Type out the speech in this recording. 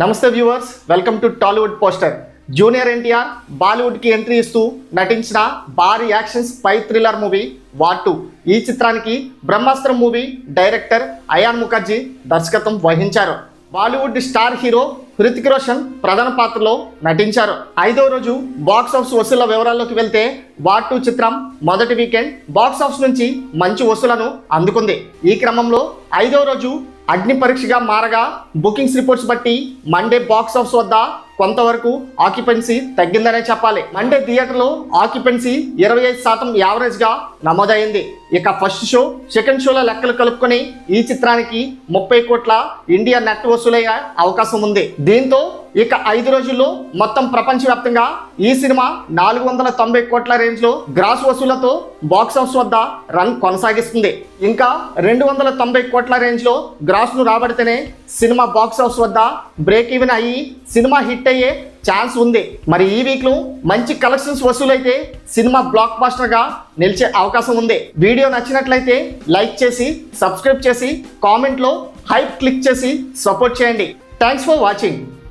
నమస్తే viewers, welcome to Tollywood poster. Junior NTR బాలీవుడ్కి entry ఇస్తూ నటించిన భారీ action spy thriller movie War 2. ఈ చిత్రానికి బ్రహ్మాస్త్రం మూవీ డైరెక్టర్ అయాన్ ముఖర్జీ దర్శకత్వం వహించారు. బాలీవుడ్ స్టార్ హీరో హృతిక్ రోషన్ ప్రధాన పాత్రలో నటించారు. 5వ రోజు బాక్స్ ఆఫీస్ వసూళ్ల వివరాల్లోకి వెళ్తే వార్ 2 చిత్రం మొదటి వీకెండ్ బాక్స్ ఆఫీస్ నుంచి మంచి వసూలను అందుకుంది. ఈ క్రమంలో 5వ రోజు అగ్ని పరీక్షగా మారగా బుకింగ్స్ రిపోర్ట్స్ బట్టి మండే బాక్స్ ఆఫీస్ వద్ద కొంతవరకు ఆక్యుపెన్సీ తగ్గిందనే చెప్పాలి. మండే థియేటర్లో ఆక్యుపెన్సీ 25% యావరేజ్గా నమోదైంది. ఇక ఫస్ట్ షో, సెకండ్ షోల లెక్కలు కలుపుకొని ఈ చిత్రానికి 30 కోట్ల ఇండియా నెట్ వసూలయ్యే అవకాశం ఉంది. దీంతో ఇక 5 రోజుల్లో మొత్తం ప్రపంచవ్యాప్తంగా ఈ సినిమా 490 కోట్ల రేంజ్లో గ్రాస్ వసూలతో బాక్స్ ఆఫీస్ వద్ద రన్ కొనసాగిస్తుంది. ఇంకా 290 కోట్ల రేంజ్లో గ్రాస్ను రాబడితేనే సినిమా బాక్స్ ఆఫీస్ వద్ద బ్రేక్ ఈవెన్ అయ్యి సినిమా హిట్ అయ్యే ఛాన్స్ ఉంది. మరి ఈ వీక్లో మంచి కలెక్షన్స్ వసూలైతే సినిమా బ్లాక్ బాస్టర్గా నిలిచే అవకాశం ఉంది. వీడియో నచ్చినట్లయితే లైక్ చేసి, సబ్స్క్రైబ్ చేసి, కామెంట్లో హైప్ క్లిక్ చేసి సపోర్ట్ చేయండి. Thanks for watching.